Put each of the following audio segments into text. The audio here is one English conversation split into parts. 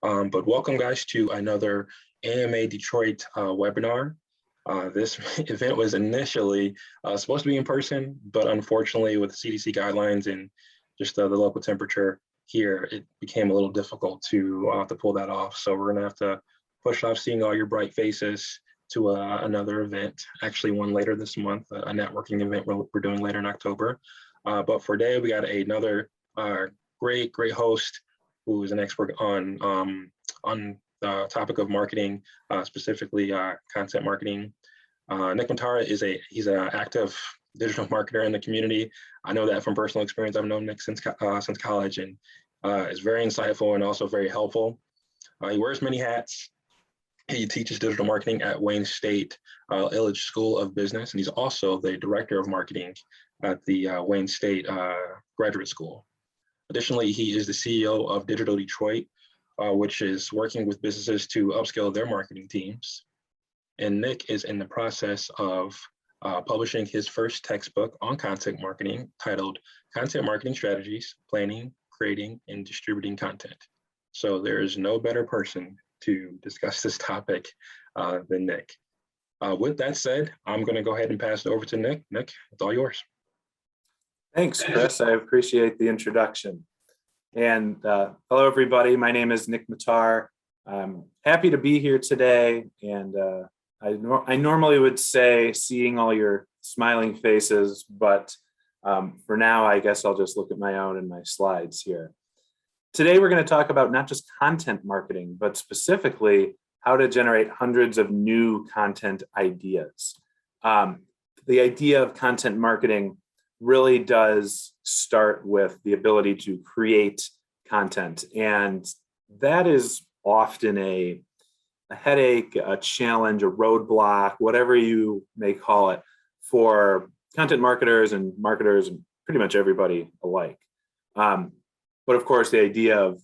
But welcome guys to another AMA Detroit webinar. This event was initially supposed to be in person, but unfortunately with the CDC guidelines and just the local temperature here, it became a little difficult to pull that off. So we're gonna have to push off seeing all your bright faces to another event, actually one later this month, a networking event we're doing later in October. But for today, we got another great host who is an expert on the topic of marketing, specifically content marketing. Nick Mattar he's an active digital marketer in the community. I know that from personal experience. I've known Nick since college, and is very insightful and also very helpful. He wears many hats. He teaches digital marketing at Wayne State Ilitch School of Business, and he's also the director of marketing at the Wayne State Graduate School. Additionally, he is the CEO of Digital Detroit, which is working with businesses to upskill their marketing teams. And Nick is in the process of publishing his first textbook on content marketing titled Content Marketing Strategies, Planning, Creating, and Distributing Content. So there is no better person to discuss this topic than Nick. With that said, I'm going to go ahead and pass it over to Nick. Nick, it's all yours. Thanks, Chris. I appreciate the introduction. And hello, everybody. My name is Nick Mattar. I'm happy to be here today. And I normally would say seeing all your smiling faces, but for now, I guess I'll just look at my own and my slides here. Today, we're going to talk about not just content marketing, but specifically how to generate hundreds of new content ideas. The idea of content marketing really does start with the ability to create content. And that is often a headache, a challenge, a roadblock, whatever you may call it, for content marketers and pretty much everybody alike. But of course, the idea of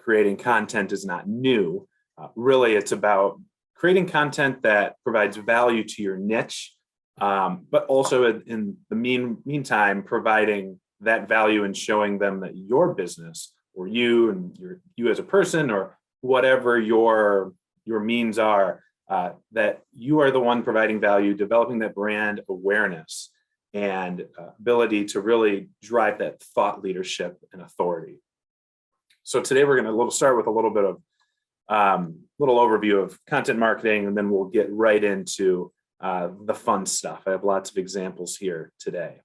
creating content is not new. Really, it's about creating content that provides value to your niche, but also in the meantime, providing that value and showing them that your business or you and you as a person or whatever your means are, that you are the one providing value, developing that brand awareness and ability to really drive that thought leadership and authority. So today we're going to start with a little bit of little overview of content marketing, and then we'll get right into the fun stuff. I have lots of examples here today.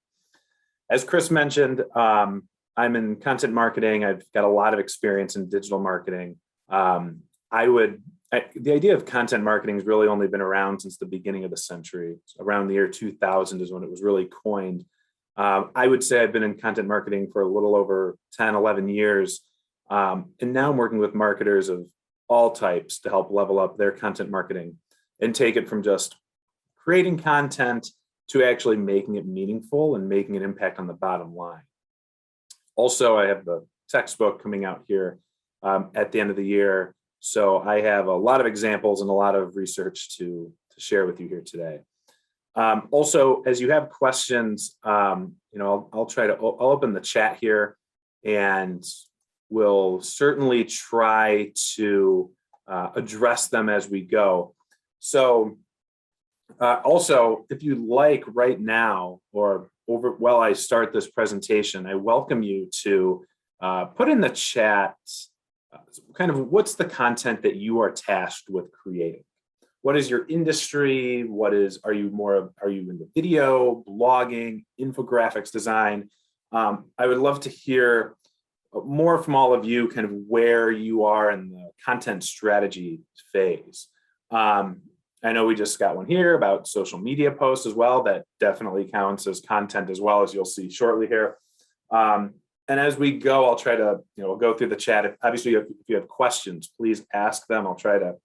As Chris mentioned, I'm in content marketing. I've got a lot of experience in digital marketing. The idea of content marketing has really only been around since the beginning of the century. Around the year 2000 is when it was really coined. I would say I've been in content marketing for a little over 10, 11 years. And now I'm working with marketers of all types to help level up their content marketing and take it from just creating content to actually making it meaningful and making an impact on the bottom line. Also, I have the textbook coming out here at the end of the year. So I have a lot of examples and a lot of research to share with you here today. Also, as you have questions, I'll open the chat here, and we'll certainly try to address them as we go. So also, if you like right now or while I start this presentation, I welcome you to put in the chat kind of what's the content that you are tasked with creating. What is your industry? Are you into video, blogging, infographics design? I would love to hear more from all of you, kind of where you are in the content strategy phase. I know we just got one here about social media posts as well. That definitely counts as content as well, as you'll see shortly here. And as we go, I'll try to go through the chat. Obviously, if you have questions, please ask them. I'll try to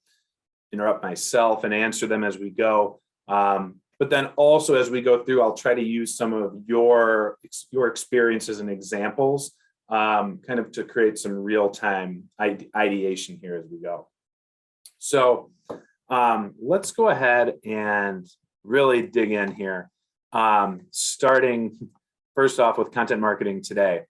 interrupt myself and answer them as we go. But then also as we go through, I'll try to use some of your experiences and examples kind of to create some real-time ideation here as we go. So let's go ahead and really dig in here. Starting first off with content marketing today.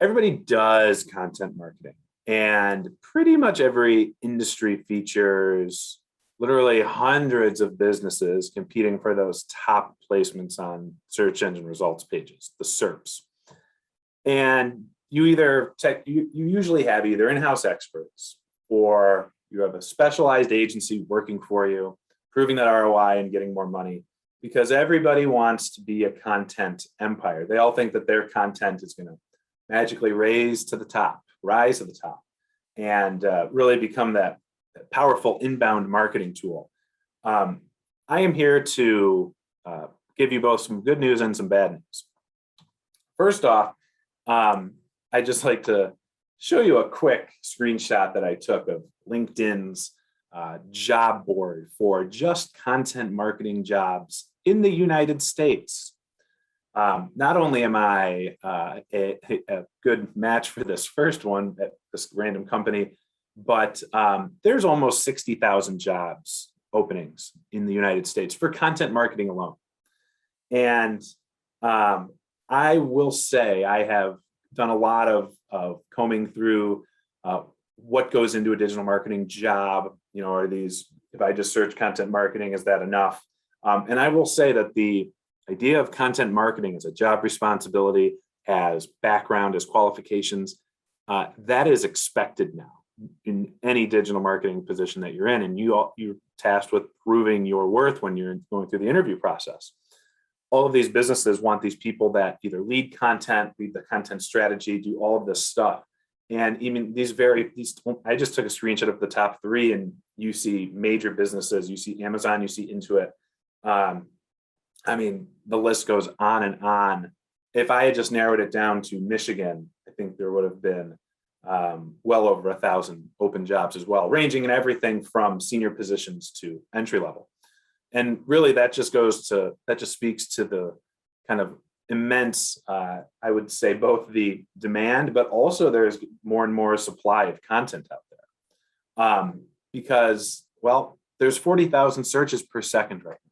Everybody does content marketing. And pretty much every industry features literally hundreds of businesses competing for those top placements on search engine results pages, the SERPs. And you usually have either in-house experts, or you have a specialized agency working for you, proving that ROI and getting more money, because everybody wants to be a content empire. They all think that their content is going to magically rise to the top, and really become that powerful inbound marketing tool. I am here to give you both some good news and some bad news. First off, I'd just like to show you a quick screenshot that I took of LinkedIn's job board for just content marketing jobs in the United States. Not only am I a good match for this first one at this random company, but there's almost 60,000 jobs openings in the United States for content marketing alone. And I will say I have done a lot of combing through what goes into a digital marketing job. You know, are these, if I just search content marketing, is that enough? And I will say that the idea of content marketing as a job responsibility, as background, as qualifications, that is expected now in any digital marketing position that you're in. And you're tasked with proving your worth when you're going through the interview process. All of these businesses want these people that either lead content, lead the content strategy, do all of this stuff. And even I just took a screenshot of the top 3, and you see major businesses, you see Amazon, you see Intuit. I mean, the list goes on and on. If I had just narrowed it down to Michigan, I think there would have been well over 1,000 open jobs as well, ranging in everything from senior positions to entry level. And really, that just speaks to the kind of immense, I would say, both the demand, but also there's more and more supply of content out there. Because, well, there's 40,000 searches per second right now.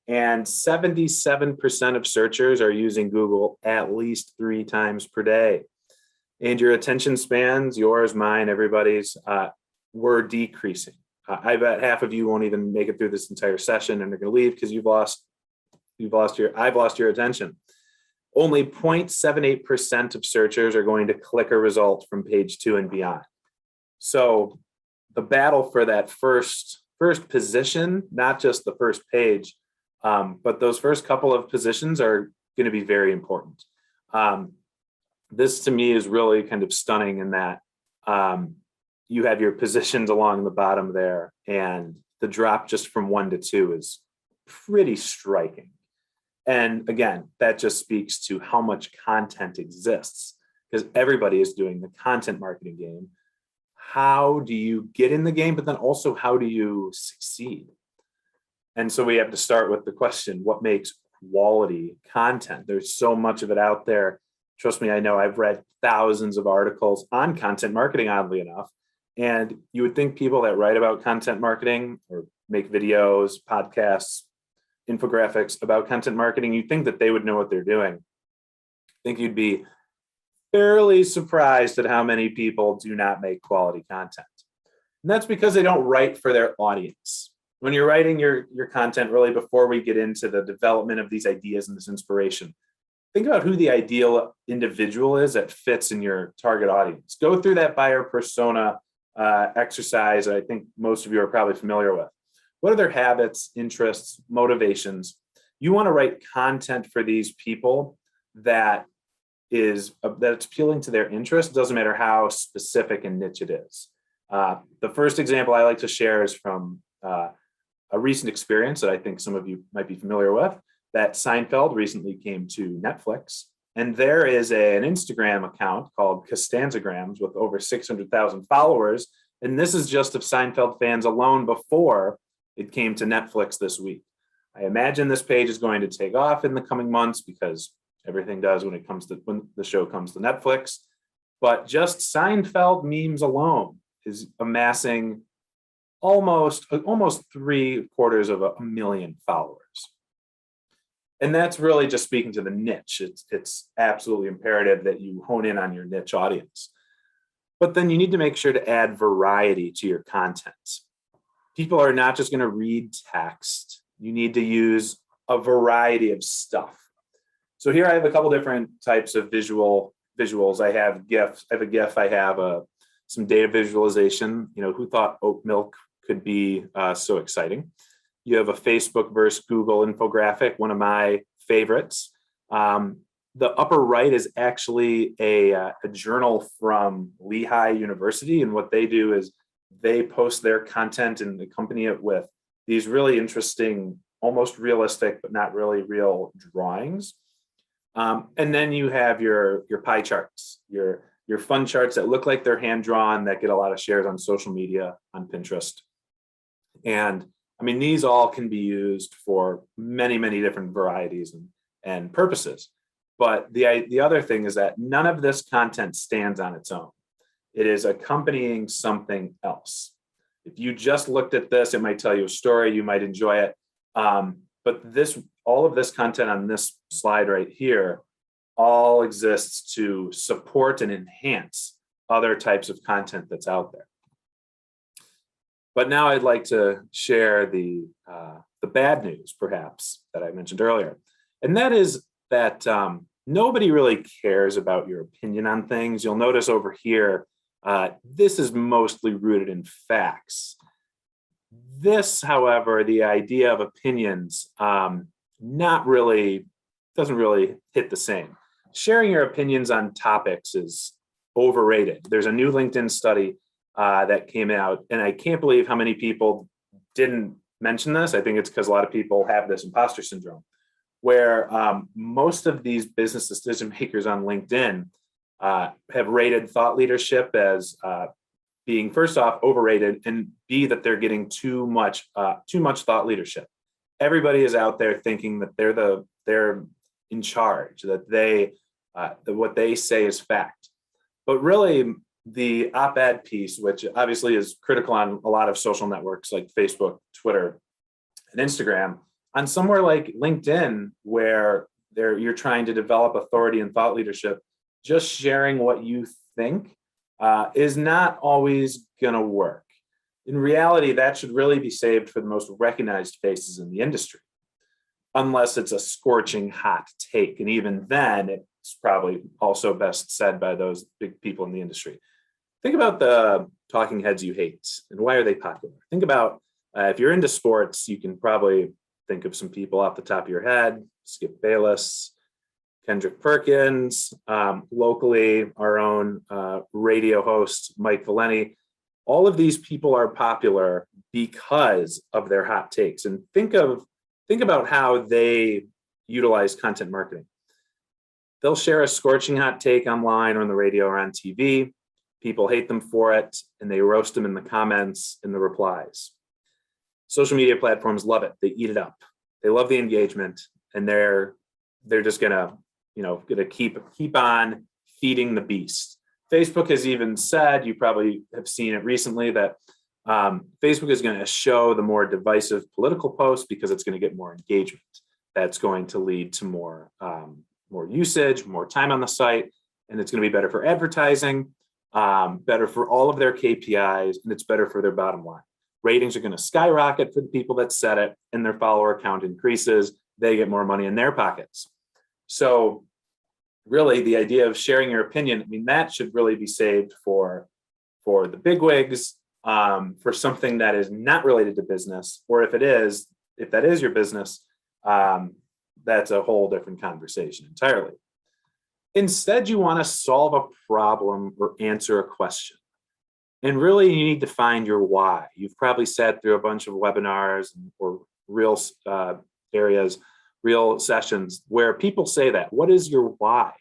And 77% of searchers are using Google at least 3 times per day. And your attention spans, yours, mine, everybody's, were decreasing. I bet half of you won't even make it through this entire session, and they're going to leave because I've lost your attention. Only 0.78% of searchers are going to click a result from page 2 and beyond. So the battle for that first position, not just the first page, but those first couple of positions are going to be very important. This to me is really kind of stunning in that you have your positions along the bottom there, and the drop just from 1 to 2 is pretty striking. And again, that just speaks to how much content exists, because everybody is doing the content marketing game. How do you get in the game, but then also how do you succeed? And so we have to start with the question, what makes quality content? There's so much of it out there. Trust me, I know I've read thousands of articles on content marketing, oddly enough. And you would think people that write about content marketing or make videos, podcasts, infographics about content marketing, you'd think that they would know what they're doing. I think you'd be fairly surprised at how many people do not make quality content. And that's because they don't write for their audience. When you're writing your content, really before we get into the development of these ideas and this inspiration, think about who the ideal individual is that fits in your target audience. Go through that buyer persona exercise I think most of you are probably familiar with. What are their habits, interests, motivations? You want to write content for these people that it's appealing to their interest. It doesn't matter how specific and niche it is. The first example I like to share is from a recent experience that I think some of you might be familiar with, that Seinfeld recently came to Netflix. And there is an Instagram account called Costanzagrams with over 600,000 followers. And this is just of Seinfeld fans alone before it came to Netflix this week. I imagine this page is going to take off in the coming months, because everything does when the show comes to Netflix. But just Seinfeld memes alone is amassing almost 750,000 followers. And that's really just speaking to the niche. It's absolutely imperative that you hone in on your niche audience. But then you need to make sure to add variety to your content. People are not just going to read text. You need to use a variety of stuff. So here I have a couple different types of visuals. I have GIFs. I have a GIF. I have some data visualization. Who thought oat milk could be so exciting? You have a Facebook versus Google infographic, one of my favorites. The upper right is actually a journal from Lehigh University. And what they do is they post their content and accompany it with these really interesting, almost realistic, but not really real drawings. And then you have your pie charts, your fun charts that look like they're hand-drawn, that get a lot of shares on social media, on Pinterest. And I mean, these all can be used for many, many different varieties and purposes. But the other thing is that none of this content stands on its own. It is accompanying something else. If you just looked at this, it might tell you a story, you might enjoy it. But all of this content on this slide right here all exists to support and enhance other types of content that's out there. But now I'd like to share the bad news, perhaps, that I mentioned earlier. And that is that nobody really cares about your opinion on things. You'll notice over here, this is mostly rooted in facts. This, however, the idea of opinions, doesn't really hit the same. Sharing your opinions on topics is overrated. There's a new LinkedIn study that came out, and I can't believe how many people didn't mention this. I think it's because a lot of people have this imposter syndrome, where most of these business decision makers on LinkedIn have rated thought leadership as being, first off, overrated, and B, that they're getting too much thought leadership. Everybody is out there thinking that they're in charge, that what they say is fact. But really, the op-ed piece, which obviously is critical on a lot of social networks like Facebook, Twitter, and Instagram, on somewhere like LinkedIn, where you're trying to develop authority and thought leadership, just sharing what you think is not always going to work. In reality, that should really be saved for the most recognized faces in the industry, unless it's a scorching hot take. And even then, it's probably also best said by those big people in the industry. Think about the talking heads you hate and why are they popular? Think about if you're into sports, you can probably think of some people off the top of your head: Skip Bayless, Kendrick Perkins, locally, our own radio host, Mike Valeni. All of these people are popular because of their hot takes. And think about how they utilize content marketing. They'll share a scorching hot take online or on the radio or on TV. People hate them for it, and they roast them in the comments, in the replies. Social media platforms love it. They eat it up. They love the engagement, and they're just gonna keep on feeding the beast. Facebook has even said, you probably have seen it recently, that Facebook is going to show the more divisive political posts because it's going to get more engagement. That's going to lead to more usage, more time on the site, and it's going to be better for advertising, better for all of their KPIs, and it's better for their bottom line. Ratings are going to skyrocket for the people that said it, and their follower count increases. They get more money in their pockets. So really, the idea of sharing your opinion, I mean, that should really be saved for the bigwigs, for something that is not related to business, or if that is your business, that's a whole different conversation entirely. Instead, you want to solve a problem or answer a question. And really, you need to find your why. You've probably sat through a bunch of webinars or real sessions where people say that. What is your why?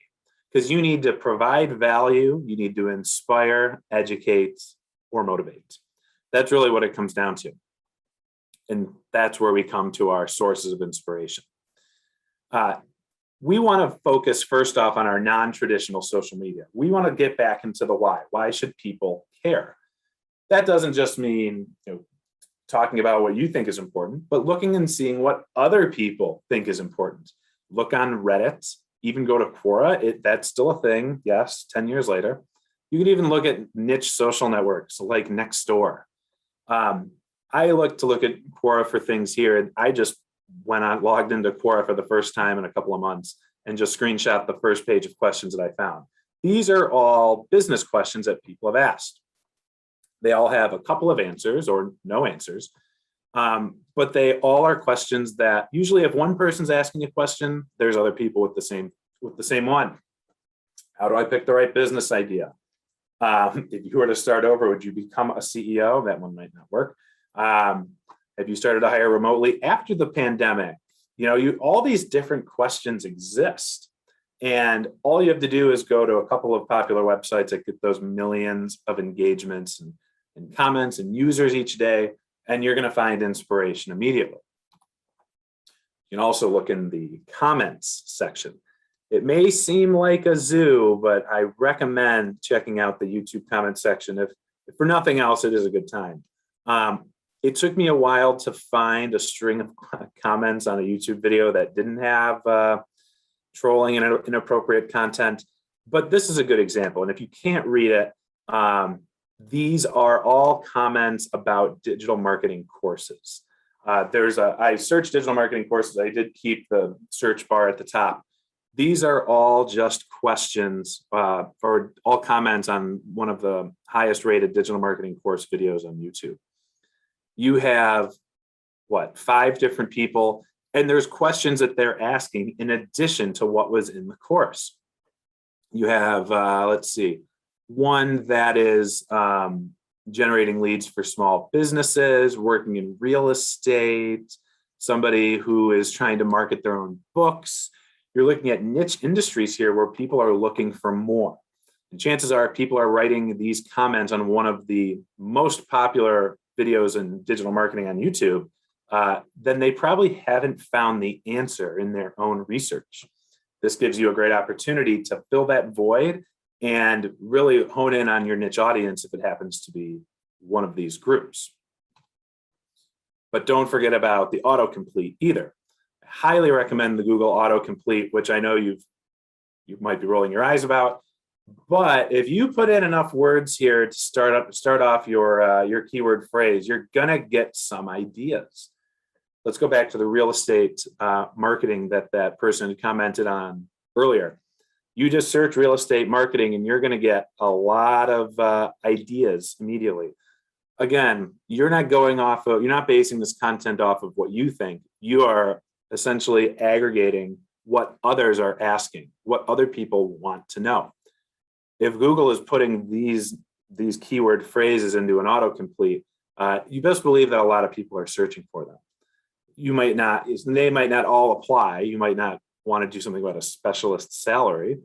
Because you need to provide value, you need to inspire, educate, or motivate. That's really what it comes down to. And that's where we come to our sources of inspiration. We want to focus first off on our non-traditional social media. We want to get back into the why. Why should people care? That doesn't just mean talking about what you think is important, but looking and seeing what other people think is important. Look on Reddit, even go to Quora. That's still a thing, yes, 10 years later. You could even look at niche social networks like Nextdoor. I like to look at Quora for things here. I just logged into Quora for the first time in a couple of months and just screenshot the first page of questions that I found. These are all business questions that people have asked. They all have a couple of answers or no answers, but they all are questions that usually if one person's asking a question, there's other people with the same one. How do I pick the right business idea? If you were to start over, would you become a CEO? That one might not work. Have you started to hire remotely after the pandemic? All these different questions exist. And all you have to do is go to a couple of popular websites that get those millions of engagements and comments and users each day, and you're going to find inspiration immediately. You can also look in the comments section. It may seem like a zoo, but I recommend checking out the YouTube comment section. If for nothing else, it is a good time. It took me a while to find a string of comments on a YouTube video that didn't have trolling and inappropriate content, but this is a good example. And if you can't read it, these are all comments about digital marketing courses. I searched digital marketing courses. I did keep the search bar at the top. These are all just questions or all comments on one of the highest rated digital marketing course videos on YouTube. You have 5 different people, and there's questions that they're asking in addition to what was in the course. You have, one that is generating leads for small businesses, working in real estate, somebody who is trying to market their own books. You're looking at niche industries here where people are looking for more. And chances are people are writing these comments on one of the most popular videos in digital marketing on YouTube, then they probably haven't found the answer in their own research. This gives you a great opportunity to fill that void and really hone in on your niche audience if it happens to be one of these groups. But don't forget about the autocomplete either. I highly recommend the Google Autocomplete, which I know you might be rolling your eyes about. But if you put in enough words here to start off your keyword phrase, you're gonna get some ideas. Let's go back to the real estate marketing that person commented on earlier. You just search real estate marketing and you're gonna get a lot of ideas immediately. Again, you're not basing this content off of what you think. You are essentially aggregating what others are asking, what other people want to know. If Google is putting these keyword phrases into an autocomplete, you best believe that a lot of people are searching for them. They might not all apply. You might not want to do something about a specialist salary,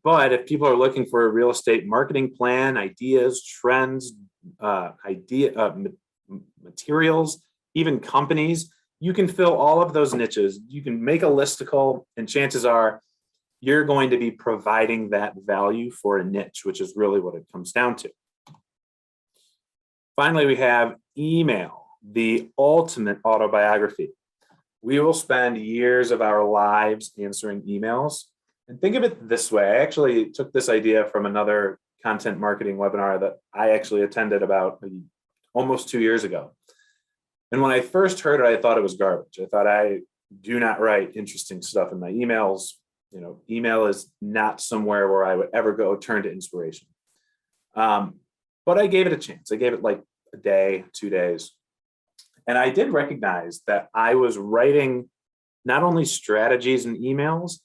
but if people are looking for a real estate marketing plan, ideas, trends, materials, even companies, you can fill all of those niches. You can make a listicle, and chances are you're going to be providing that value for a niche, which is really what it comes down to. Finally, we have email, the ultimate autobiography. We will spend years of our lives answering emails. And think of it this way. I actually took this idea from another content marketing webinar that I actually attended about almost 2 years ago. And when I first heard it, I thought it was garbage. I thought I do not write interesting stuff in my emails. Email is not somewhere where I would ever go turn to inspiration. But I gave it a chance. I gave it like a day, 2 days. And I did recognize that I was writing not only strategies and emails,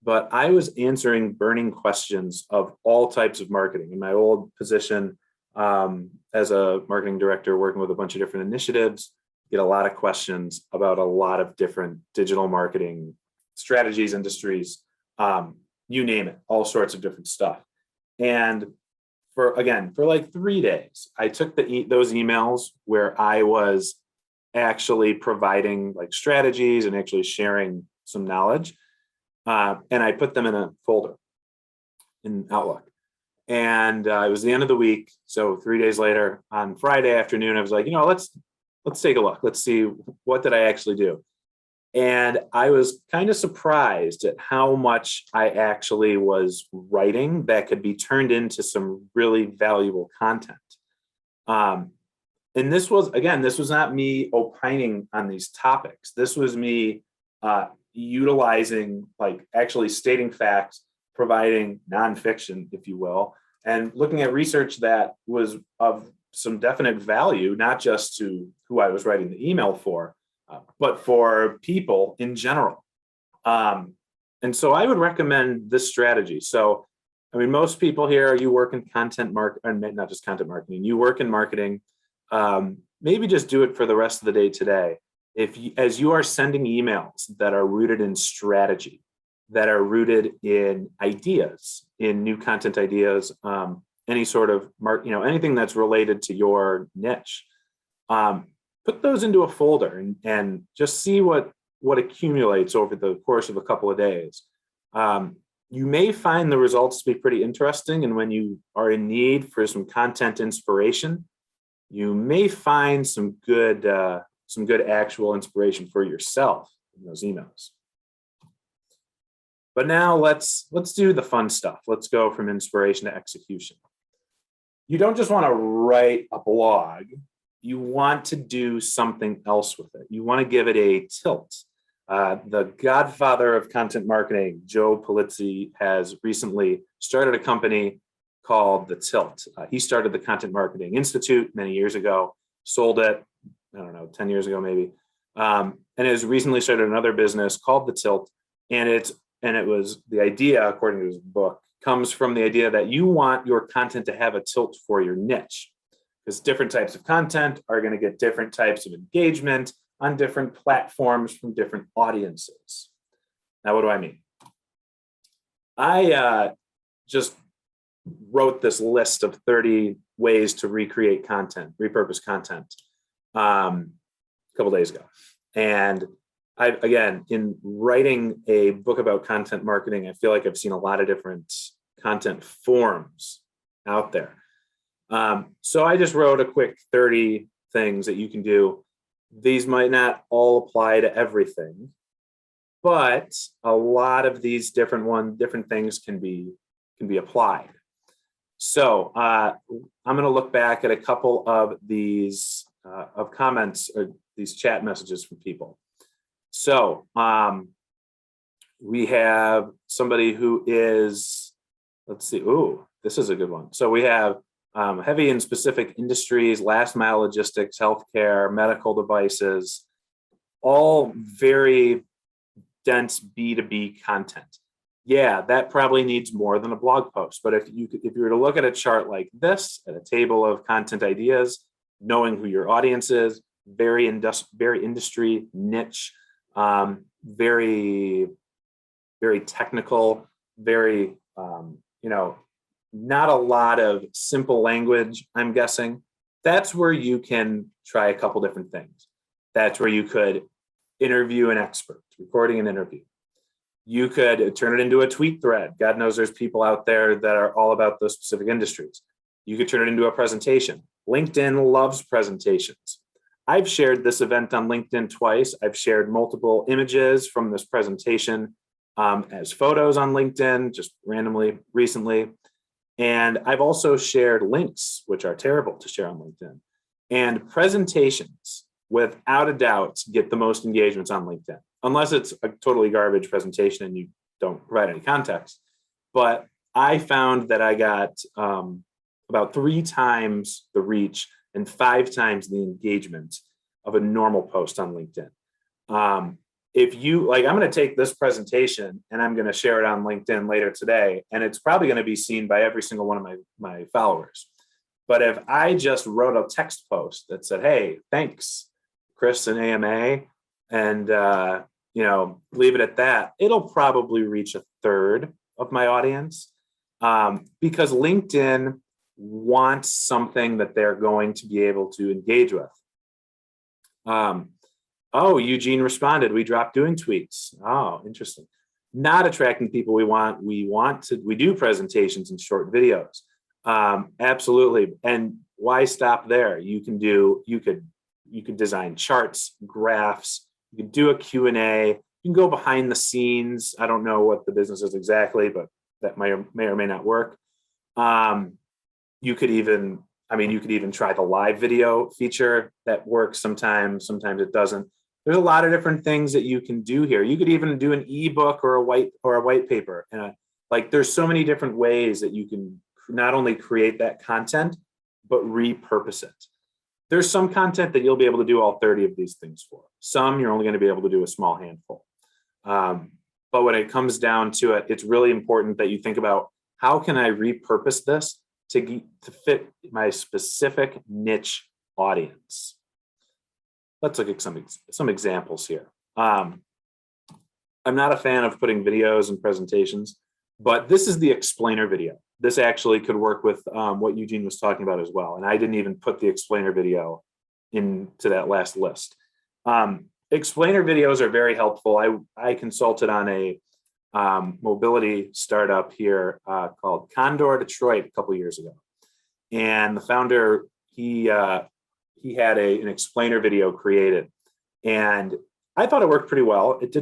but I was answering burning questions of all types of marketing. In my old position as a marketing director, working with a bunch of different initiatives, get a lot of questions about a lot of different digital marketing strategies, industries, you name it, all sorts of different stuff. And for like 3 days, I took those emails where I was actually providing like strategies and actually sharing some knowledge. And I put them in a folder in Outlook. And it was the end of the week. So 3 days later, on Friday afternoon, I was like, let's take a look. Let's see, what did I actually do? And I was kind of surprised at how much I actually was writing that could be turned into some really valuable content. Um, and this was, again, this was not me opining on these topics. This was me utilizing, like actually stating facts, providing nonfiction, if you will, and looking at research that was of some definite value, not just to who I was writing the email for, but for people in general. And so I would recommend this strategy. So, I mean, most people here, you work in content marketing, not just content marketing, you work in marketing. Maybe just do it for the rest of the day today. As you are sending emails that are rooted in strategy, that are rooted in ideas, in new content ideas, any sort of anything that's related to your niche, put those into a folder and just see what accumulates over the course of a couple of days. You may find the results to be pretty interesting, and when you are in need for some content inspiration, you may find some good actual inspiration for yourself in those emails. But now let's do the fun stuff. Let's go from inspiration to execution. You don't just want to write a blog. You want to do something else with it. You want to give it a tilt. The godfather of content marketing, Joe Pulizzi, has recently started a company called The Tilt. He started the Content Marketing Institute many years ago, sold it, I don't know, 10 years ago maybe, and has recently started another business called The Tilt. And it was the idea, according to his book, comes from the idea that you want your content to have a tilt for your niche, because different types of content are going to get different types of engagement on different platforms from different audiences. Now, what do I mean? I just wrote this list of 30 ways to recreate content, repurpose content, a couple days ago. And again, in writing a book about content marketing, I feel like I've seen a lot of different content forms out there. So I just wrote a quick 30 things that you can do. These might not all apply to everything, but a lot of these different things can be applied. So I'm going to look back at a couple of these of comments or these chat messages from people. So we have somebody who is, let's see, ooh, this is a good one. So we have heavy in specific industries, last mile logistics, healthcare, medical devices, all very dense B2B content. Yeah, that probably needs more than a blog post. But if you were to look at a chart like this, at a table of content ideas, knowing who your audience is, very industry niche, very, very technical, very, not a lot of simple language, I'm guessing. That's where you can try a couple different things. That's where you could interview an expert, recording an interview. You could turn it into a tweet thread. God knows there's people out there that are all about those specific industries. You could turn it into a presentation. LinkedIn loves presentations. I've shared this event on LinkedIn twice. I've shared multiple images from this presentation as photos on LinkedIn, just randomly recently. And I've also shared links, which are terrible to share on LinkedIn. And presentations, without a doubt, get the most engagements on LinkedIn, unless it's a totally garbage presentation and you don't provide any context. But I found that I got about 3 times the reach and 5 times the engagement of a normal post on LinkedIn. If you like, I'm going to take this presentation and I'm going to share it on LinkedIn later today, and it's probably going to be seen by every single one of my followers. But if I just wrote a text post that said, "Hey, thanks, Chris and AMA," and leave it at that, it'll probably reach 1/3 of my audience, because LinkedIn wants something that they're going to be able to engage with. Oh, Eugene responded, we dropped doing tweets. Oh, interesting. Not attracting people we want. We do presentations and short videos. Absolutely. And why stop there? You could design charts, graphs, You can do a Q&A. You can go behind the scenes. I don't know what the business is exactly, but that may or may not work. You could even try the live video feature. That works sometimes it doesn't. There's a lot of different things that you can do here. You could even do an ebook or a white paper. Like there's so many different ways that you can not only create that content, but repurpose it. There's some content that you'll be able to do all 30 of these things for. Some you're only going to be able to do a small handful. But when it comes down to it, it's really important that you think about, how can I repurpose this to fit my specific niche audience? Let's look at some examples here. I'm not a fan of putting videos and presentations, but this is the explainer video. This actually could work with what Eugene was talking about as well. And I didn't even put the explainer video into that last list. Explainer videos are very helpful. I consulted on a mobility startup here called Condor Detroit a couple of years ago. And the founder, he had an explainer video created. And I thought it worked pretty well. It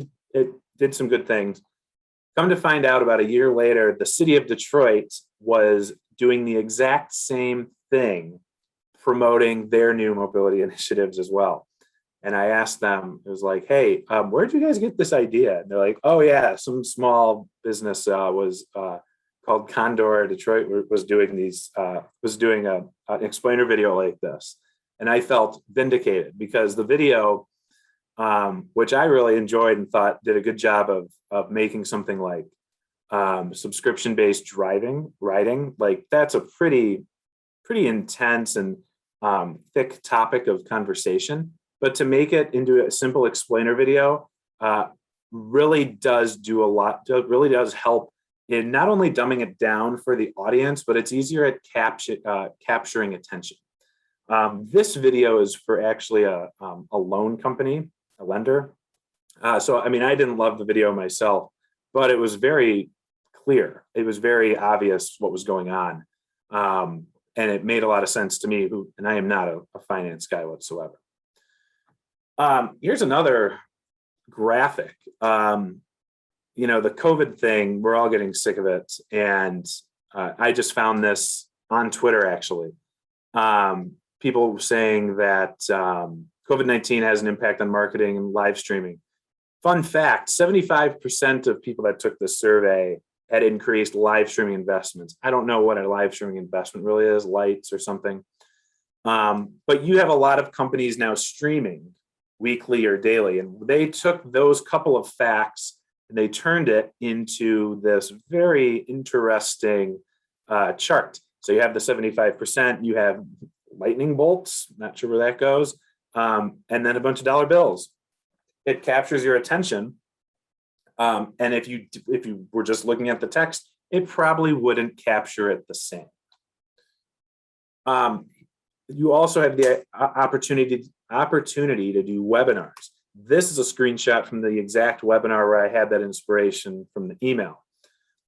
did some good things. Come to find out, about a year later, the city of Detroit was doing the exact same thing, promoting their new mobility initiatives as well. And I asked them, it was like, hey, where'd you guys get this idea? And they're like, oh yeah, some small business was called Condor Detroit was doing an explainer video like this. And I felt vindicated because the video, which I really enjoyed and thought did a good job of making something like subscription-based riding, like that's a pretty intense and thick topic of conversation. But to make it into a simple explainer video really does do a lot, really does help in not only dumbing it down for the audience, but it's easier at capturing attention. This video is for actually a loan company, a lender. So, I mean, I didn't love the video myself, but it was very clear. It was very obvious what was going on. And it made a lot of sense to me, and I am not a finance guy whatsoever. Here's another graphic. The COVID thing, we're all getting sick of it. And I just found this on Twitter, actually. People were saying that COVID-19 has an impact on marketing and live streaming. Fun fact, 75% of people that took this survey had increased live streaming investments. I don't know what a live streaming investment really is, lights or something. But you have a lot of companies now streaming weekly or daily. And they took those couple of facts and they turned it into this very interesting chart. So you have the 75%, you have lightning bolts, not sure where that goes, and then a bunch of dollar bills. It captures your attention. And if you were just looking at the text, it probably wouldn't capture it the same. You also have the opportunity to do webinars. This is a screenshot from the exact webinar where I had that inspiration from the email.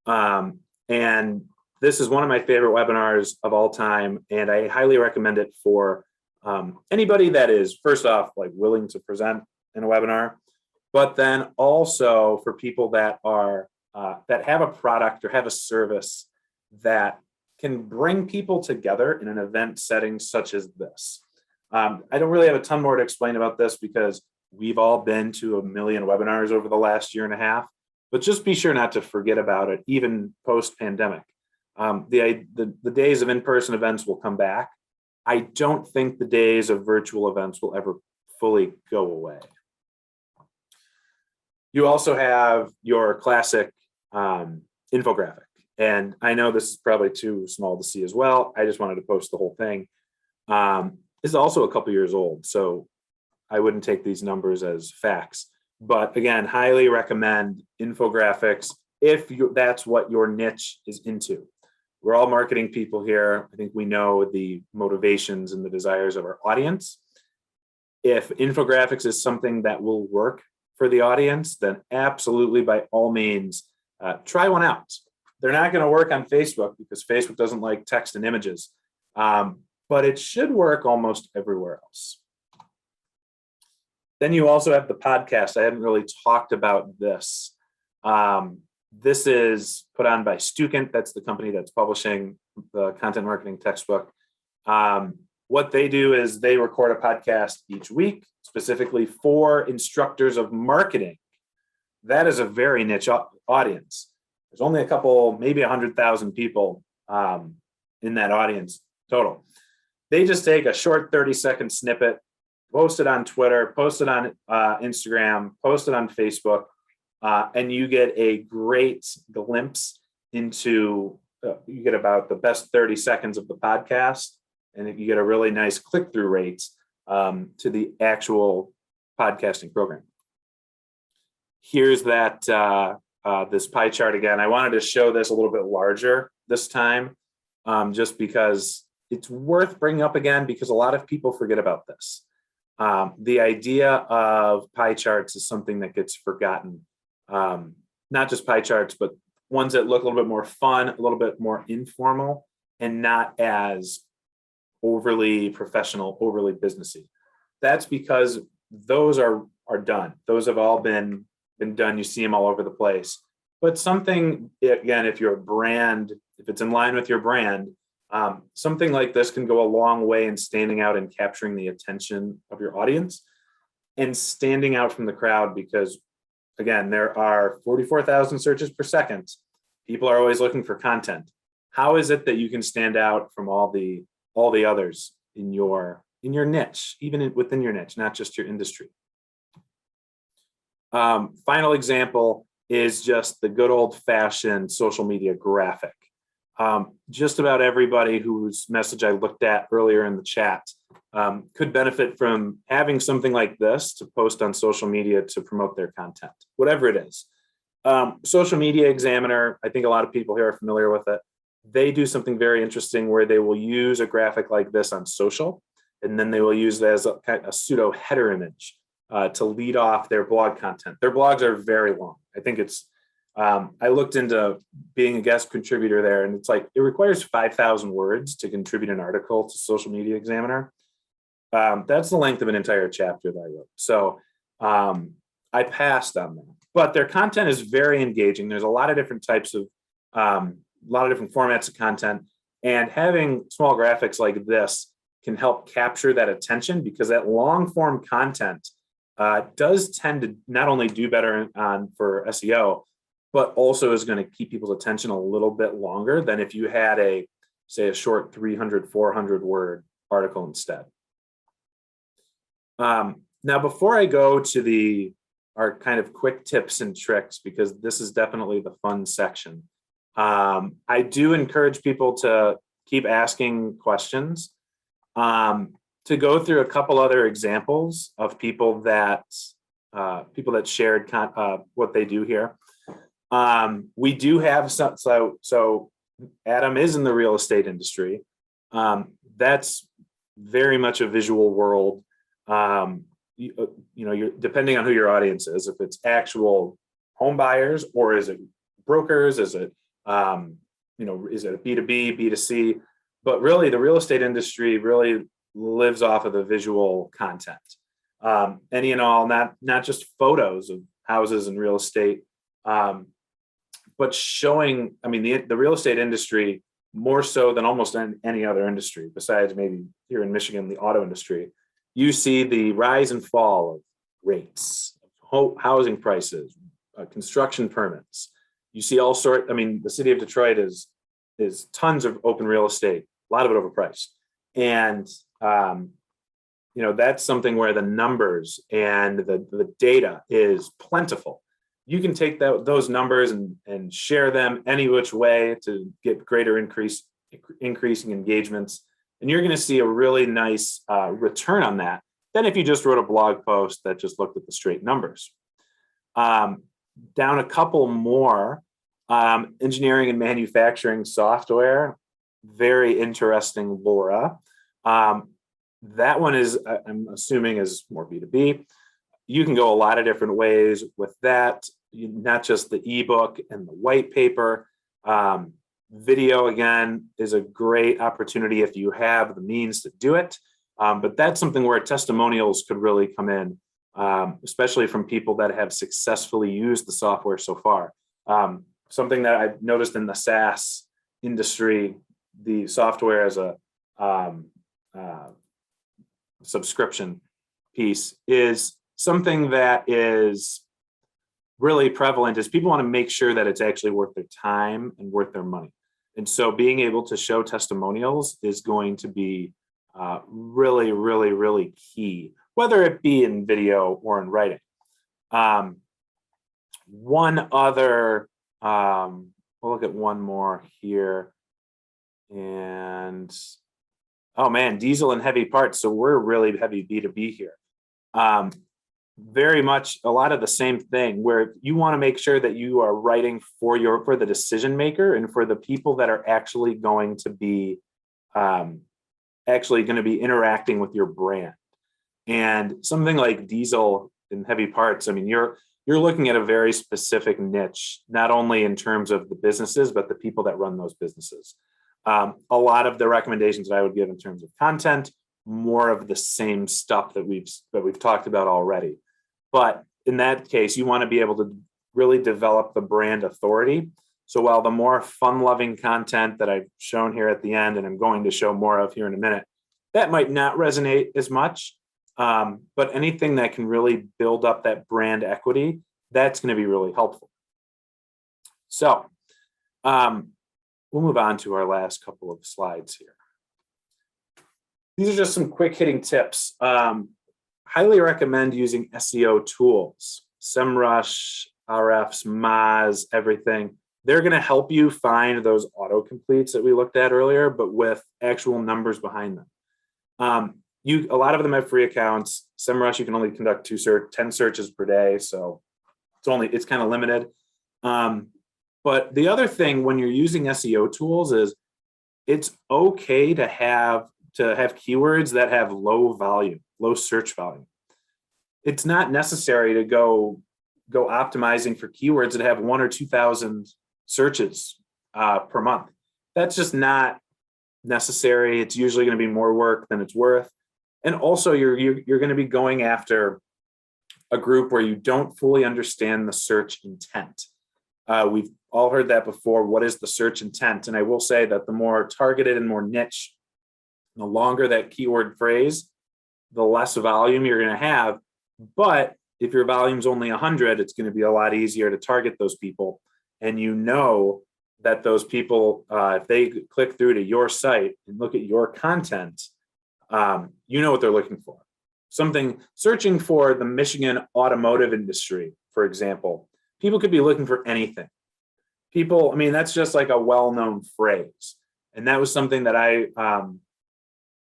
And this is one of my favorite webinars of all time, and I highly recommend it for anybody that is, first off, like willing to present in a webinar, but then also for people that are that have a product or have a service that can bring people together in an event setting such as this. I don't really have a ton more to explain about this because we've all been to a million webinars over the last year and a half, but just be sure not to forget about it, even post-pandemic. The days of in-person events will come back. I don't think the days of virtual events will ever fully go away. You also have your classic infographic. And I know this is probably too small to see as well. I just wanted to post the whole thing. This is also a couple years old, so I wouldn't take these numbers as facts. But again, highly recommend infographics if that's what your niche is into. We're all marketing people here. I think we know the motivations and the desires of our audience. If infographics is something that will work for the audience, then absolutely, by all means, try one out. They're not going to work on Facebook because Facebook doesn't like text and images, but it should work almost everywhere else. Then you also have the podcast. I hadn't really talked about this. This is put on by Stukent. That's the company that's publishing the content marketing textbook. What they do is they record a podcast each week, specifically for instructors of marketing. That is a very niche audience. There's only a couple, maybe 100,000 people in that audience total. They just take a short 30-second snippet, post it on Twitter, post it on Instagram, post it on Facebook, and you get a great glimpse into, you get about the best 30 seconds of the podcast, and you get a really nice click-through rate to the actual podcasting program. Here's that this pie chart again. I wanted to show this a little bit larger this time, just because it's worth bringing up again, because a lot of people forget about this. The idea of pie charts is something that gets forgotten. Not just pie charts, but ones that look a little bit more fun, a little bit more informal, and not as overly professional, overly businessy. That's because those are done. Those have all been done. You see them all over the place. But something, again, if you're a brand, if it's in line with your brand, something like this can go a long way in standing out and capturing the attention of your audience and standing out from the crowd, because again, there are 44,000 searches per second. People are always looking for content. How is it that you can stand out from all the others in your niche, even within your niche, not just your industry? Final example is just the good old-fashioned social media graphic. Just about everybody whose message I looked at earlier in the chat could benefit from having something like this to post on social media to promote their content, whatever it is. Social Media Examiner, I think a lot of people here are familiar with it. They do something very interesting where they will use a graphic like this on social, and then they will use it as a pseudo header image to lead off their blog content. Their blogs are very long. I think it's, I looked into being a guest contributor there, and it's like, it requires 5,000 words to contribute an article to Social Media Examiner. That's the length of an entire chapter that I wrote. So I passed on that, but their content is very engaging. There's a lot of different types of, a lot of different formats of content, and having small graphics like this can help capture that attention, because that long form content does tend to not only do better for SEO, but also is going to keep people's attention a little bit longer than if you had say a short 300, 400 word article instead. Now, before I go to our kind of quick tips and tricks, because this is definitely the fun section, I do encourage people to keep asking questions, to go through a couple other examples of people that shared what they do here. We do have some, so Adam is in the real estate industry. That's very much a visual world. You're depending on who your audience is, if it's actual home buyers, or is it brokers, is it is it a B2B, B2C? But really, the real estate industry really lives off of the visual content. Any and all, not just photos of houses and real estate, but showing, the real estate industry, more so than almost any other industry, besides maybe here in Michigan, the auto industry, you see the rise and fall of rates, housing prices, construction permits. You see all sorts. The city of Detroit is tons of open real estate, a lot of it overpriced, and that's something where the numbers and the data is plentiful. You can take those numbers and share them any which way to get greater increasing engagements, and you're going to see a really nice return on that than if you just wrote a blog post that just looked at the straight numbers. Down a couple more, engineering and manufacturing software, very interesting, Laura. That one is, I'm assuming, is more B2B. You can go a lot of different ways with that, not just the ebook and the white paper. Video, again, is a great opportunity if you have the means to do it. But that's something where testimonials could really come in. especially from people that have successfully used the software so far. Something that I've noticed in the SaaS industry, the software as a subscription piece is something that is really prevalent, is people want to make sure that it's actually worth their time and worth their money. And so being able to show testimonials is going to be really, really, really key, whether it be in video or in writing. One other, we'll look at one more here. And, oh man, diesel and heavy parts. So we're really heavy B2B here. Very much a lot of the same thing, where you want to make sure that you are writing for the decision maker and for the people that are actually going to be interacting with your brand. And something like diesel and heavy parts, I mean, you're looking at a very specific niche, not only in terms of the businesses, but the people that run those businesses. A lot of the recommendations that I would give in terms of content, more of the same stuff that we've talked about already. But in that case, you want to be able to really develop the brand authority. So while the more fun-loving content that I've shown here at the end, and I'm going to show more of here in a minute, that might not resonate as much. But anything that can really build up that brand equity, that's going to be really helpful. So we'll move on to our last couple of slides here. These are just some quick hitting tips. Highly recommend using SEO tools, SEMrush, RFs, Moz, everything. They're going to help you find those autocompletes that we looked at earlier, but with actual numbers behind them. A lot of them have free accounts. SEMrush, you can only conduct 10 searches per day, so it's kind of limited. But the other thing when you're using SEO tools is it's okay to have keywords that have low search volume. It's not necessary to go optimizing for keywords that have 1,000 or 2,000 searches per month. That's just not necessary. It's usually going to be more work than it's worth. And also you're going to be going after a group where you don't fully understand the search intent. We've all heard that before. What is the search intent? And I will say that the more targeted and more niche, the longer that keyword phrase, the less volume you're going to have. But if your volume's only 100, it's going to be a lot easier to target those people. And you know that those people, if they click through to your site and look at your content, you know what they're looking for. Searching for the Michigan automotive industry, for example. People could be looking for anything. That's just like a well-known phrase. And that was something that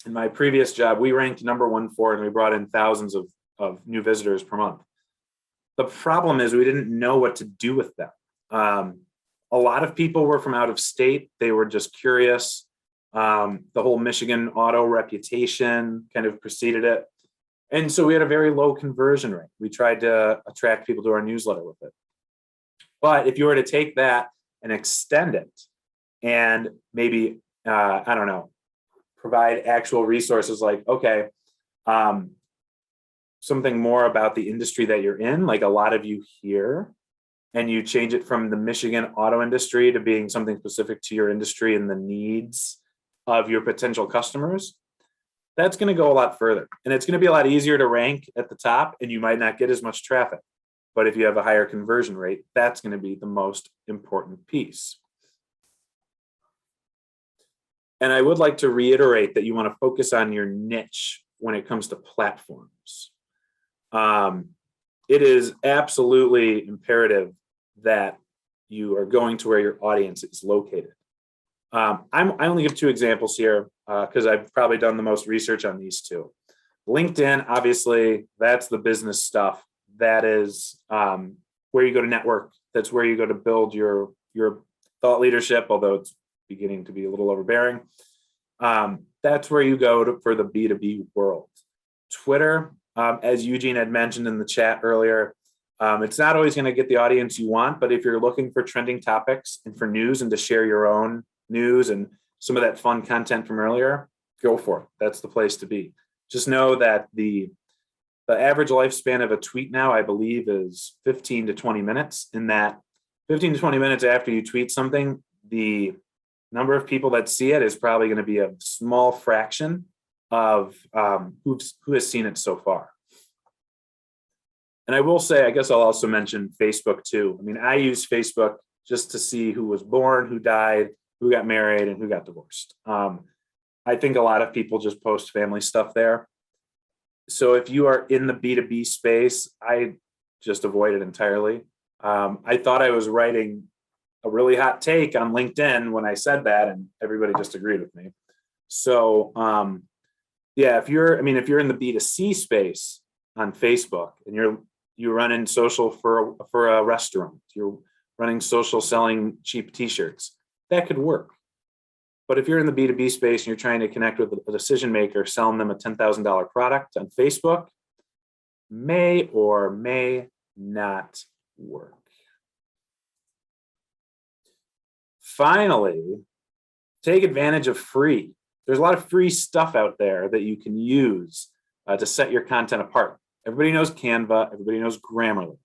in my previous job, we ranked number 1 for, and we brought in thousands of new visitors per month. The problem is we didn't know what to do with them. A lot of people were from out of state. They were just curious. The whole Michigan auto reputation kind of preceded it. And so we had a very low conversion rate. We tried to attract people to our newsletter with it. But if you were to take that and extend it and maybe, provide actual resources like, okay, something more about the industry that you're in, like a lot of you here, and you change it from the Michigan auto industry to being something specific to your industry and the needs of your potential customers, that's going to go a lot further. And it's going to be a lot easier to rank at the top, and you might not get as much traffic. But if you have a higher conversion rate, that's going to be the most important piece. And I would like to reiterate that you want to focus on your niche when it comes to platforms. It is absolutely imperative that you are going to where your audience is located. I only give 2 examples here because I've probably done the most research on these 2. LinkedIn, obviously, that's the business stuff. That is where you go to network. That's where you go to build your thought leadership, although it's beginning to be a little overbearing. That's where you go for the B2B world. Twitter, as Eugene had mentioned in the chat earlier, it's not always going to get the audience you want, but if you're looking for trending topics and for news and to share your own news and some of that fun content from earlier, go for it. That's the place to be. Just know that the The average lifespan of a tweet now, I believe, is 15 to 20 minutes. In that 15 to 20 minutes after you tweet something, the number of people that see it is probably going to be a small fraction of who has seen it so far. And I will say, I guess I'll also mention Facebook too. I mean, I use Facebook just to see who was born, who died, who got married, and who got divorced. I think a lot of people just post family stuff there. So if you are in the B2B space, I just avoid it entirely. I thought I was writing a really hot take on LinkedIn when I said that, and everybody just agreed with me. So yeah, if you're in the B2C space on Facebook and you run in social for a restaurant, you're running social selling cheap t-shirts, that could work. But if you're in the B2B space and you're trying to connect with a decision maker, selling them a $10,000 product on Facebook, may or may not work. Finally, take advantage of free. There's a lot of free stuff out there that you can use to set your content apart. Everybody knows Canva, everybody knows Grammarly.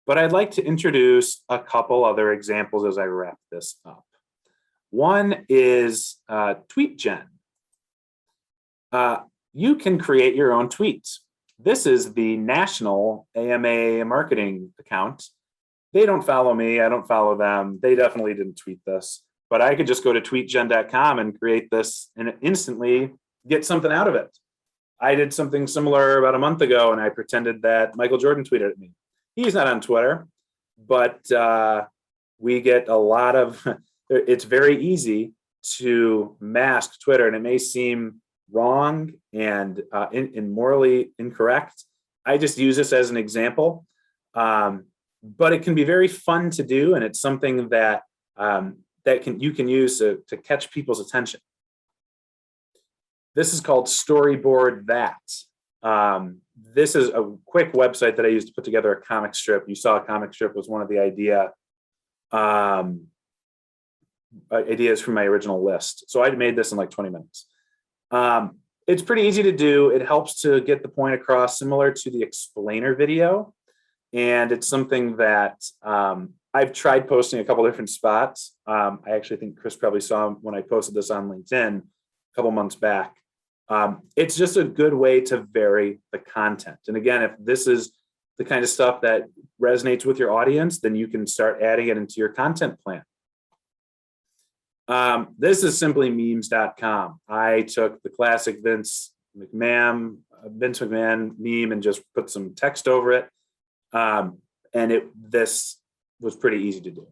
But I'd like to introduce a couple other examples as I wrap this up. One is TweetGen. You can create your own tweets. This is the national AMA marketing account. They don't follow me. I don't follow them. They definitely didn't tweet this. But I could just go to tweetgen.com and create this and instantly get something out of it. I did something similar about a month ago, and I pretended that Michael Jordan tweeted at me. He's not on Twitter, but we get a lot of... It's very easy to mask Twitter, and it may seem wrong and morally incorrect. I just use this as an example, but it can be very fun to do, and it's something that you can use to catch people's attention. This is called Storyboard That. This is a quick website that I used to put together a comic strip. You saw a comic strip was one of the ideas from my original list. So I made this in like 20 minutes. It's pretty easy to do. It helps to get the point across, similar to the explainer video. And it's something that I've tried posting a couple different spots. I actually think Chris probably saw when I posted this on LinkedIn a couple months back. It's just a good way to vary the content. And again, if this is the kind of stuff that resonates with your audience, then you can start adding it into your content plan. This is simply memes.com. I took the classic Vince McMahon meme and just put some text over it. And this was pretty easy to do.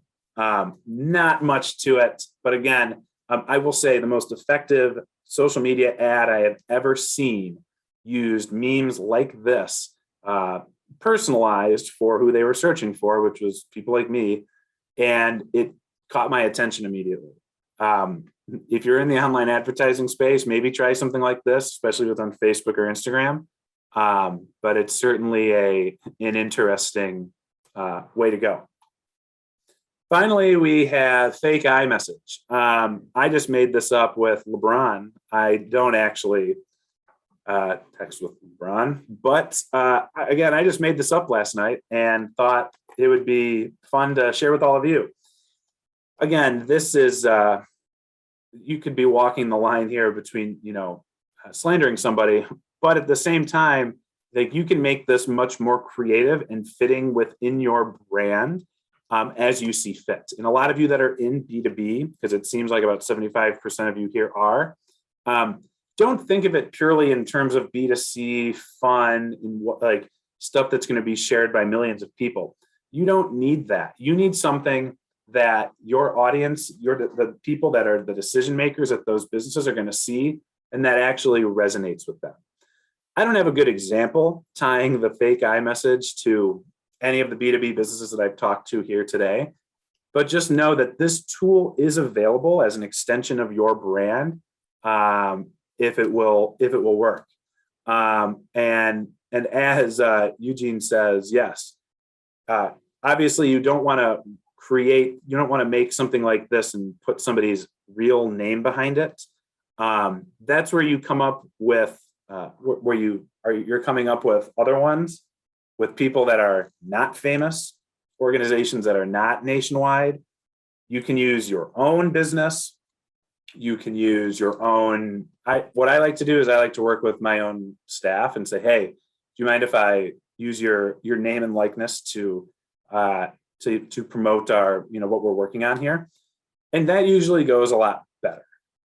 Not much to it, but again, I will say the most effective social media ad I have ever seen used memes like this, personalized for who they were searching for, which was people like me, and it caught my attention immediately. If you're in the online advertising space, maybe try something like this, especially on Facebook or Instagram. But it's certainly an interesting way to go. Finally, we have fake iMessage. I just made this up with LeBron. I don't actually text with LeBron, but again, I just made this up last night and thought it would be fun to share with all of you. Again, this is, you could be walking the line here between, slandering somebody, but at the same time, like, you can make this much more creative and fitting within your brand as you see fit. And a lot of you that are in B2B, because it seems like about 75% of you here are, don't think of it purely in terms of B2C fun and like stuff that's going to be shared by millions of people. You don't need that. You need something that your audience, the people that are the decision makers at those businesses are going to see, and that actually resonates with them. I don't have a good example tying the fake iMessage to any of the B2B businesses that I've talked to here today, but just know that this tool is available as an extension of your brand, if it will work. And as Eugene says, yes, obviously you don't want to make something like this and put somebody's real name behind it. That's where you come up with, where you you're coming up with other ones with people that are not famous, organizations that are not nationwide. You can use your own business. You can use your own. What I like to do is I like to work with my own staff and say, hey, do you mind if I use your name and likeness to promote our, what we're working on here? And that usually goes a lot better.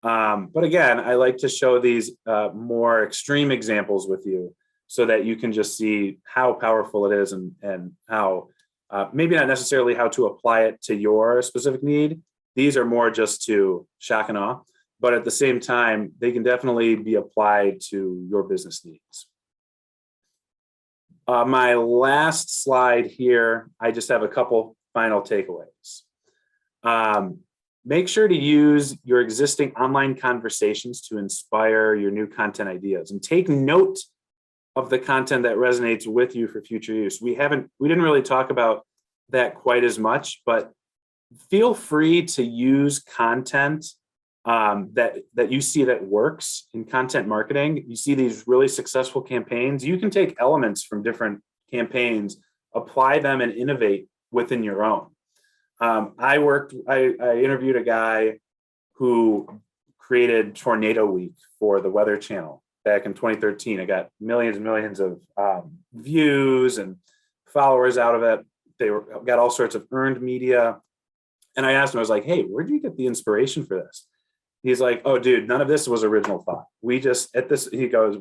But again, I like to show these more extreme examples with you so that you can just see how powerful it is and how maybe not necessarily how to apply it to your specific need. These are more just to shock and awe, but at the same time, they can definitely be applied to your business needs. My last slide here, I just have a couple final takeaways. Make sure to use your existing online conversations to inspire your new content ideas, and take note of the content that resonates with you for future use. We didn't really talk about that quite as much, but feel free to use content that you see that works in content marketing. You see these really successful campaigns. You can take elements from different campaigns, apply them, and innovate within your own. I interviewed a guy who created Tornado Week for the Weather Channel back in 2013. I got millions and millions of views and followers out of it. Got all sorts of earned media. And I asked him, I was like, hey, where'd you get the inspiration for this? He's like, oh, dude, none of this was original thought. We just, at this, he goes,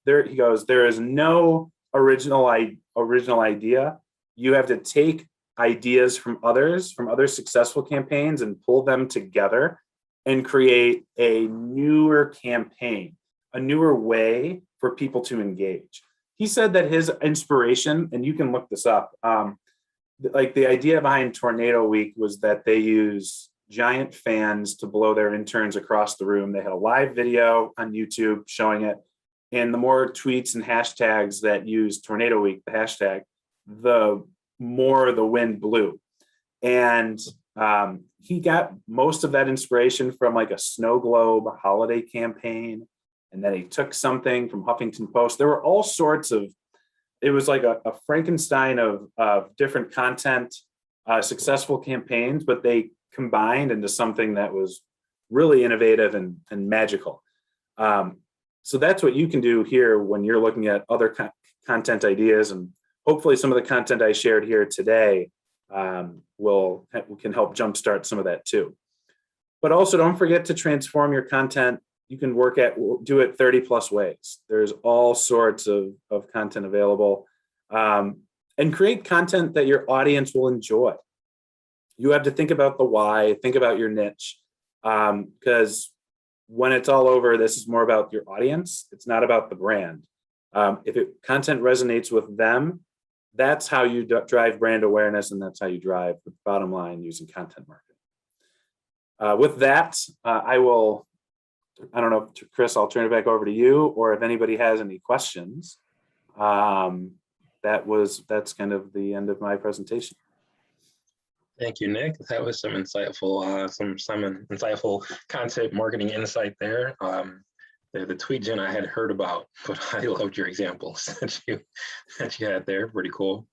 there is no original idea. You have to take ideas from other successful campaigns and pull them together and create a newer campaign, a newer way for people to engage. He said that his inspiration, and you can look this up, like the idea behind Tornado Week was that they use giant fans to blow their interns across the room. They had a live video on YouTube showing it. And the more tweets and hashtags that use Tornado Week, the hashtag, the more the wind blew. And he got most of that inspiration from like a snow globe holiday campaign. And then he took something from Huffington Post. There were all sorts of, it was like a Frankenstein of different content, successful campaigns, but they combined into something that was really innovative and magical. So that's what you can do here when you're looking at other content ideas, and hopefully some of the content I shared here today can help jumpstart some of that too. But also don't forget to transform your content. You can do it 30 plus ways. There's all sorts of content available, and create content that your audience will enjoy. You have to think about the why, think about your niche, because when it's all over, this is more about your audience. It's not about the brand. If content resonates with them, that's how you drive brand awareness, and that's how you drive the bottom line using content marketing. With that, I don't know, Chris, I'll turn it back over to you, or if anybody has any questions. That's kind of the end of my presentation. Thank you, Nick. That was some insightful, insightful content marketing insight there. The tweet gen I had heard about, but I loved your examples that you had there. Pretty cool.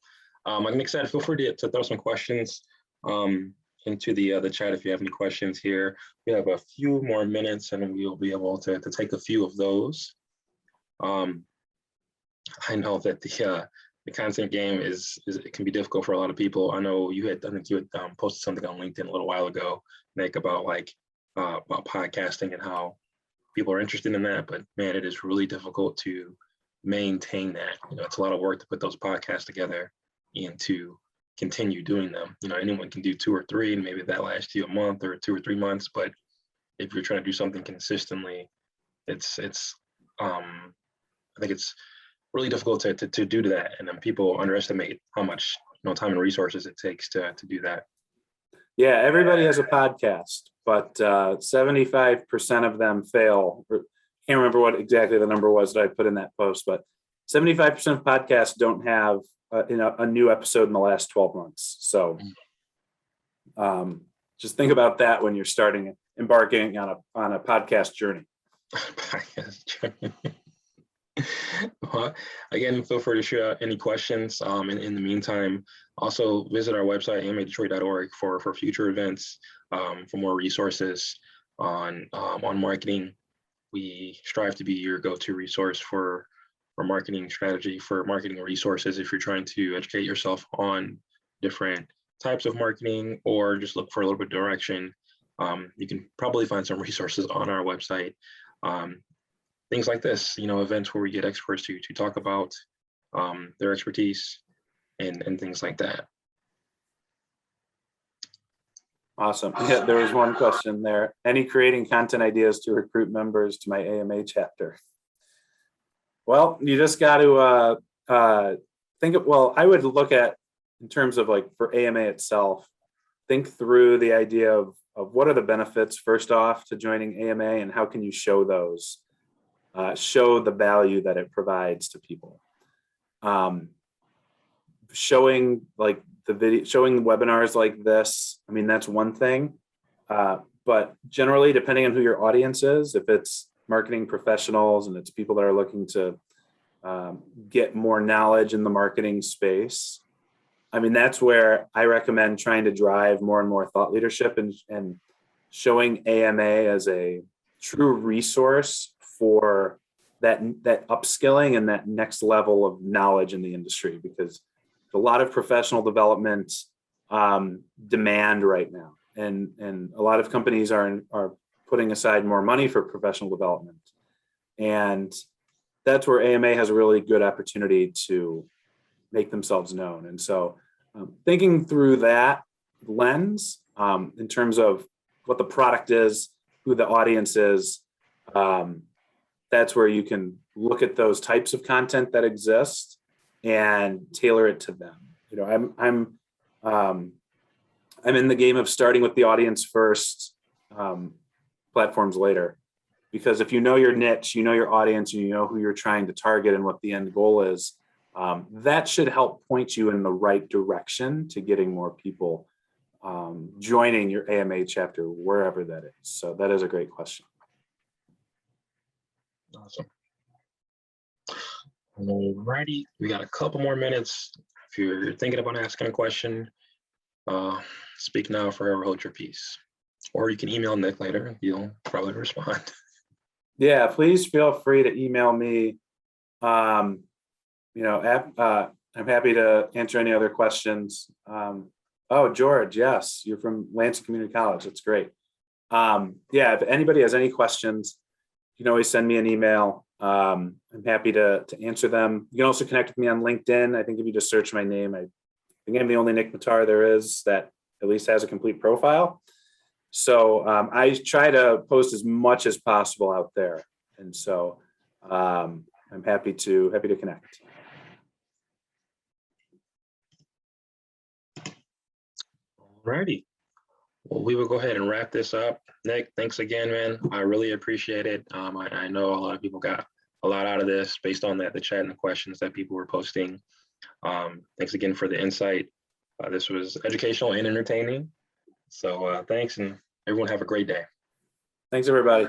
I'm excited. Feel free to throw some questions into the chat if you have any questions here. We have a few more minutes, and we'll be able to take a few of those. I know that the content game it can be difficult for a lot of people. I know I think you had posted something on LinkedIn a little while ago, Nick, about about podcasting and how people are interested in that, but man, it is really difficult to maintain that. It's a lot of work to put those podcasts together and to continue doing them. Anyone can do 2 or 3, and maybe that lasts you a month or 2 or 3 months, but if you're trying to do something consistently, I think it's really difficult to do that, and then people underestimate how much time and resources it takes to do that. Yeah, everybody has a podcast, but 75% of them fail. I can't remember what exactly the number was that I put in that post, but 75% of podcasts don't have a new episode in the last 12 months. So just think about that when you're embarking on a podcast journey. Podcast journey. Well, again, feel free to shoot out any questions. In the meantime, also visit our website, amadetroit.org, for future events, for more resources on marketing. We strive to be your go-to resource for marketing strategy, for marketing resources. If you're trying to educate yourself on different types of marketing or just look for a little bit of direction, you can probably find some resources on our website. Things like this, events where we get experts to talk about their expertise and things like that. Awesome. Yeah, there was one question there. Any creating content ideas to recruit members to my AMA chapter? Well, you just got to think of, well, I would look at, in terms of like for AMA itself, think through the idea of what are the benefits first off to joining AMA and how can you show those, show the value that it provides to people. Showing like the video, showing webinars like this, I mean, that's one thing. But generally, depending on who your audience is, if it's marketing professionals and it's people that are looking to get more knowledge in the marketing space, I mean, that's where I recommend trying to drive more and more thought leadership and showing AMA as a true resource for that upskilling and that next level of knowledge in the industry, because a lot of professional development demand right now, and a lot of companies are putting aside more money for professional development, and that's where AMA has a really good opportunity to make themselves known. And so thinking through that lens in terms of what the product is, who the audience is, that's where you can look at those types of content that exist and tailor it to them. I'm in the game of starting with the audience first, platforms later, because if you know your niche, you know your audience, you know who you're trying to target and what the end goal is, that should help point you in the right direction to getting more people joining your AMA chapter, wherever that is. So that is a great question. Awesome. Alrighty, we got a couple more minutes. If you're thinking about asking a question, speak now, forever hold your peace. Or you can email Nick later, he'll probably respond. Yeah, please feel free to email me. I'm happy to answer any other questions. Oh, George, yes, you're from Lansing Community College. That's great. Yeah, if anybody has any questions, you can always send me an email. I'm happy to answer them. You can also connect with me on LinkedIn. I think if you just search my name, I think I'm the only Nick Mattar there is that at least has a complete profile. So I try to post as much as possible out there. And so I'm happy to connect. Alrighty. Well, we will go ahead and wrap this up. Nick, thanks again, man. I really appreciate it. I know a lot of people got a lot out of this based on the chat and the questions that people were posting. Thanks again for the insight. This was educational and entertaining. So thanks, and everyone have a great day. Thanks, everybody.